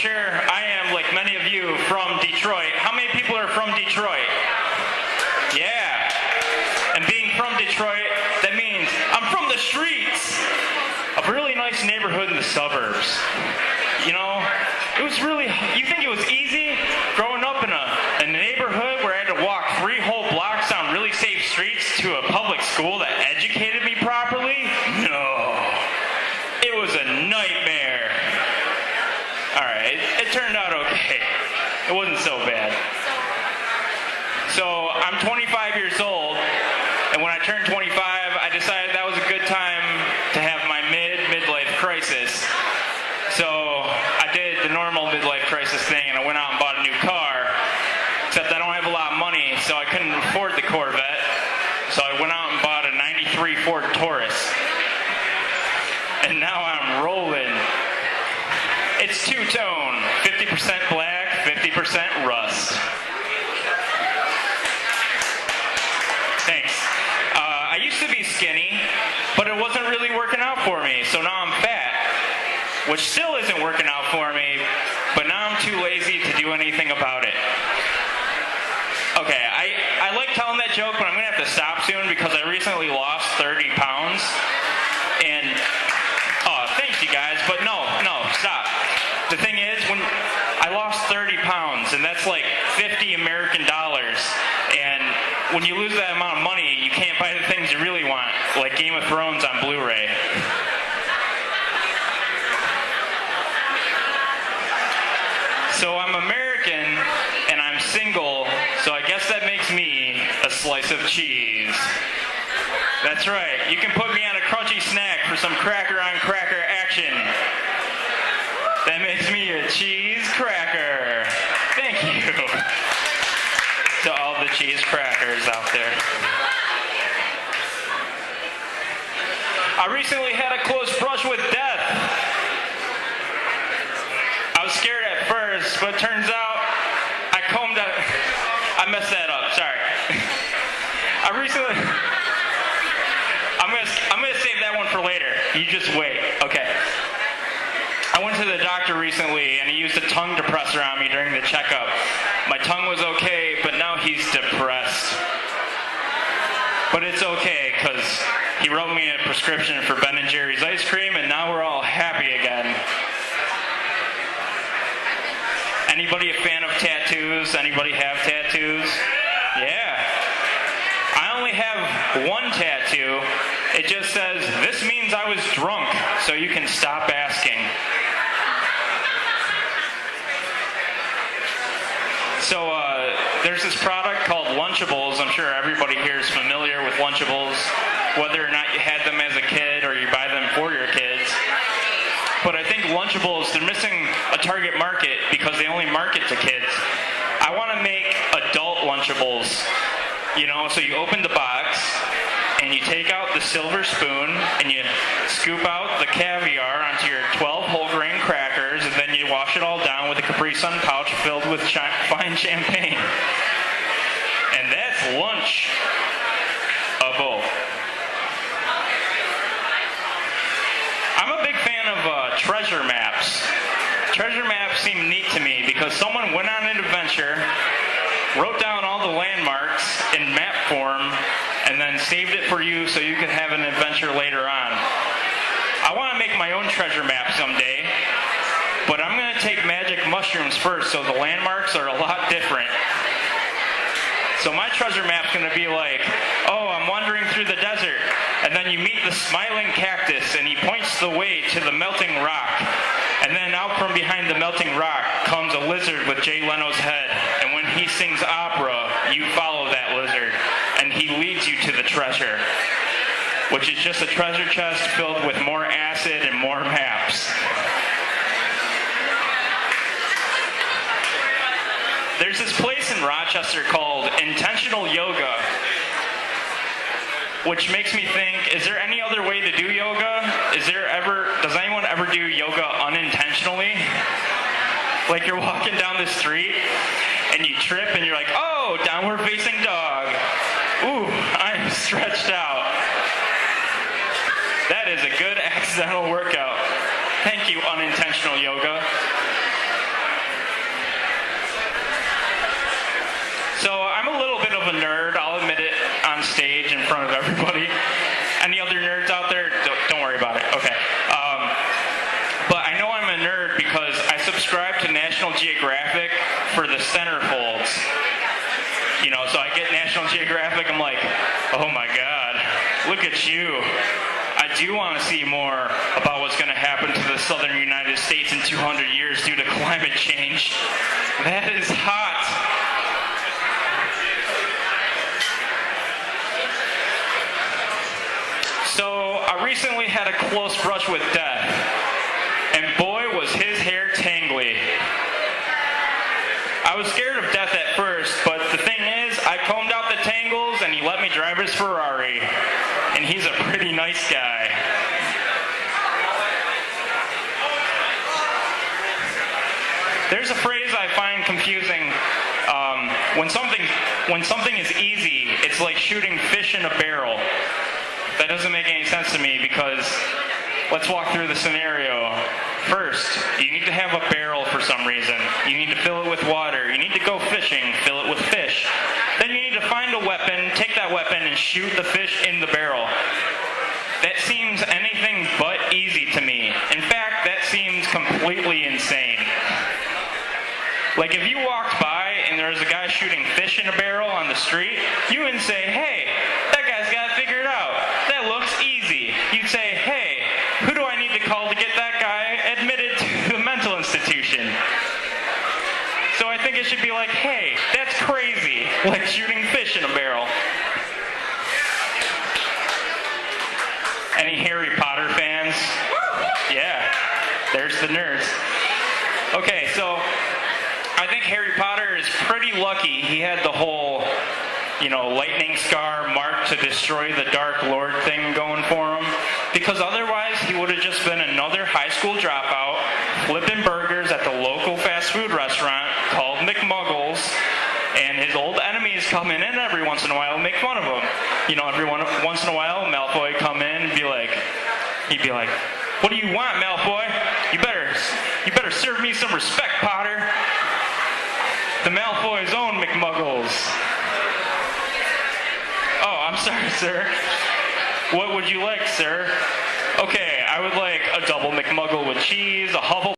sure I am, like many of you, from Detroit. How many people are from Detroit? Yeah. And being from Detroit, that means I'm from the streets. A really nice neighborhood in the suburbs. You know, it was really, you think it was easy growing up in a neighborhood where I had to walk 3 whole blocks down really safe streets to a public school that educated me properly? No. It was a nightmare. Alright, it turned out okay. It wasn't so bad. So, I'm 25 years old, and when I turned 25, I decided that was a good time to have my midlife crisis. So I did the normal midlife crisis thing, and I went out and bought a new car, except I don't have a lot of money, so I couldn't afford the Corvette. So I went out and bought a 93 Ford Taurus. And now I'm rolling. It's two-tone, 50% black, 50% rust. Thanks. I used to be skinny, but it wasn't really working out for me, so now I'm fat. Which still isn't working out for me, but now I'm too lazy to do anything about it. Okay, I like telling that joke, but I'm going to have to stop soon because I recently lost 30 pounds. And, thanks you guys, but no, stop. The thing is, when I lost 30 pounds, and that's like $50 American dollars, and when you lose that amount of money, you can't buy the things you really want, like Game of Thrones on Blu-ray. So I'm American, and I'm single, so I guess that makes me a slice of cheese. That's right, you can put me on a crunchy snack for some cracker-on-cracker action. That makes me a cheese cracker. Thank you to all the cheese crackers out there. I recently had a close brush with death. I was scared at first, but it turns out I messed that up, sorry. I'm gonna save that one for later. You just wait, okay. I went to the doctor recently and he used a tongue depressor on me during the checkup. My tongue was okay, but now he's depressed. But it's okay, because he wrote me a prescription for Ben & Jerry's ice cream, and now we're all happy again. Anybody a fan of tattoos? Anybody have tattoos? Yeah. I only have one tattoo. It just says, "This means I was drunk, so you can stop asking." So there's this product called Lunchables. I'm sure everybody here is familiar with Lunchables, whether or not you had them as a kid or you buy them for your kids. But I think Lunchables, they're missing a target market because they only market to kids. I want to make adult Lunchables. You know, so you open the box and you take out the silver spoon and you scoop out the caviar onto your 12 whole grain crackers, and then you wash it all down with a Capri Sun pouch filled with fine champagne. And that's Lunchable. I'm a big fan of treasure maps. Treasure maps seem neat to me because someone went on an adventure, wrote down all the landmarks in map form, and then saved it for you so you could have an adventure later on. I want to make my own treasure map someday, but I'm going to take magic mushrooms first so the landmarks are a lot different. So my treasure map's going to be like, oh, I'm wandering through the desert, and then you meet the smiling cactus, and he points the way to the melting rock. And then out from behind the melting rock comes a lizard with Jay Leno's head, and when he sings opera, you follow that lizard, and he leads you to the treasure, which is just a treasure chest filled with more acid and more maps. There's this place in Rochester called Intentional Yoga, which makes me think, is there any other way to do yoga? Does anyone ever do yoga unintentionally? Like you're walking down the street and you trip and you're like, oh, downward facing dog. Ooh, I'm stretched out. That is a good accidental workout. Thank you, unintentional yoga. Geographic for the centerfolds. You know, so I get National Geographic, I'm like, oh my God, look at you. I do want to see more about what's going to happen to the southern United States in 200 years due to climate change. That is hot. So I recently had a close brush with death, and boy was his hair tangly. I was scared of death at first, but the thing is, I combed out the tangles and he let me drive his Ferrari, and he's a pretty nice guy. There's a phrase I find confusing. When something is easy, it's like shooting fish in a barrel. That doesn't make any sense to me because let's walk through the scenario. First, you need to have a barrel for some reason. You need to fill it with water. You need to go fishing, fill it with fish. Then you need to find a weapon, take that weapon, and shoot the fish in the barrel. That seems anything but easy to me. In fact, that seems completely insane. Like if you walked by and there was a guy shooting fish in a barrel on the street, you wouldn't say, hey, that guy's got it figured out. That looks easy. You'd say, hey, who do I need to call to get that guy admitted to a mental institution? So I think it should be like, hey, that's crazy, like shooting fish in a barrel. Any Harry Potter fans? Yeah, there's the nerds. Okay, so I think Harry Potter is pretty lucky he had the whole, lightning scar mark to destroy the Dark Lord thing going for him. Because otherwise, he would have just been another high school dropout, flipping burgers at the local fast food restaurant called McMuggles, and his old enemies come in every once in a while and make fun of him. Once in a while, Malfoy would come in and he'd be like, what do you want, Malfoy? You better serve me some respect, Potter. The Malfoy's own McMuggles. Oh, I'm sorry, sir. What would you like, sir? Okay, I would like a double McMuggle with cheese, a Huffle